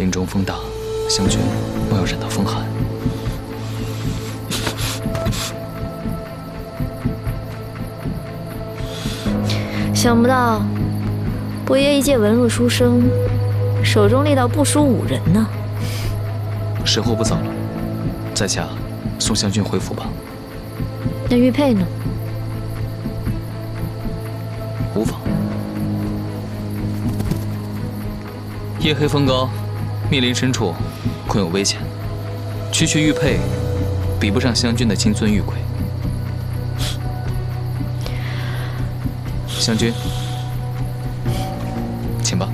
林中风大，湘军莫要染到风寒。想不到，伯爷一介文弱书生，手中力道不输5人呢。时候不早了，在下送湘军回府吧。那玉佩呢？无妨。夜黑风高，密林深处，恐有危险。区区玉佩，比不上湘军的金樽玉簋。湘军，请吧。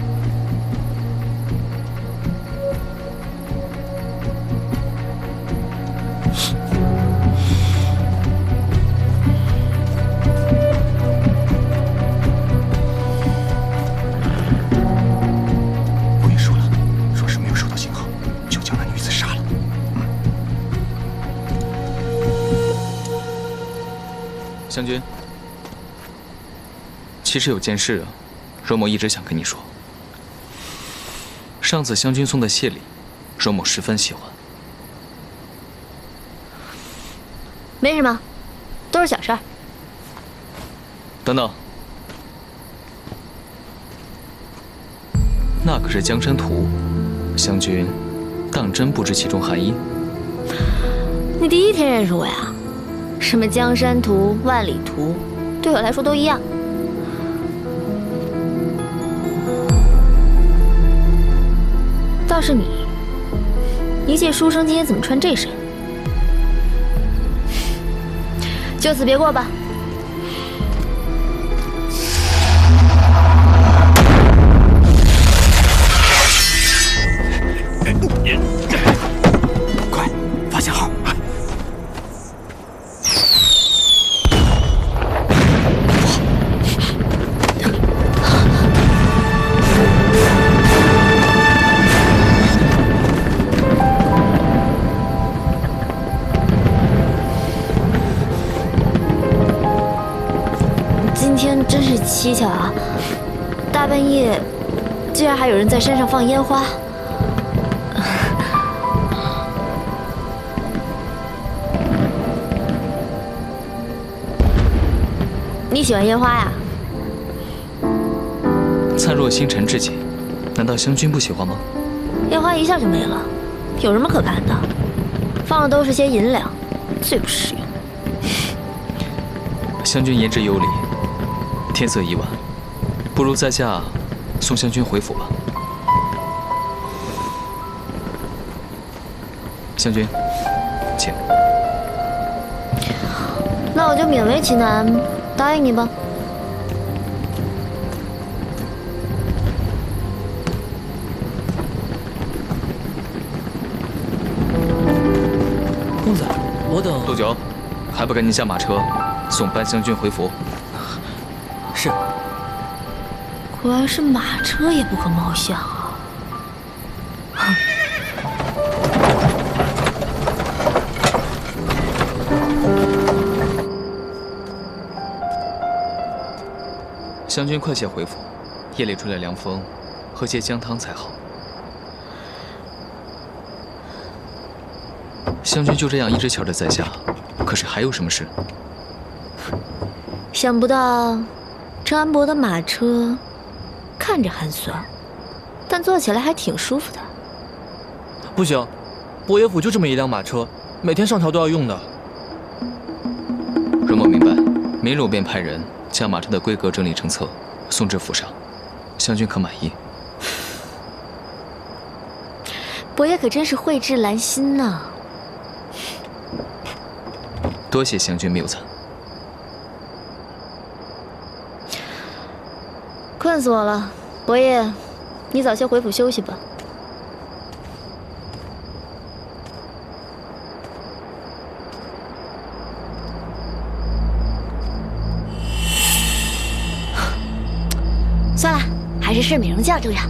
伯爷说了，若是没有收到信号，就将那女子杀了。湘军。其实有件事，荣某一直想跟你说。上次湘军送的谢礼，荣某十分喜欢。没什么，都是小事儿。等等，那可是江山图，湘军当真不知其中含义？你第一天认识我呀？什么江山图、万里图，对我来说都一样。倒是你，一介书生，今天怎么穿这身？就此别过吧。快，发信号！今天真是蹊跷啊！大半夜，居然还有人在山上放烟花。你喜欢烟花呀？灿若星辰之景，难道湘军不喜欢吗？烟花一下就没了，有什么可看的？放的都是些银两，最不实用。湘军言之有理。天色已晚，不如在下送湘军回府吧。湘军，请。那我就勉为其难，答应你吧。公子，我等多久？还不赶紧下马车，送班湘军回府？是。果然是马车也不可貌相啊！湘军快些回府，夜里吹了凉风，喝些姜汤才好。湘军就这样一直瞧着在下，可是还有什么事？想不到郑安伯的马车看着寒酸，但坐起来还挺舒服的。不行，伯爷府就这么一辆马车，每天上朝都要用的。容某明白，明日我便派人将马车的规格整理成册，送至府上。湘军可满意？伯爷可真是蕙质兰心呐！多谢湘军谬赞。困死我了，伯爷，你早些回府休息吧。算了，还是睡美容觉重要。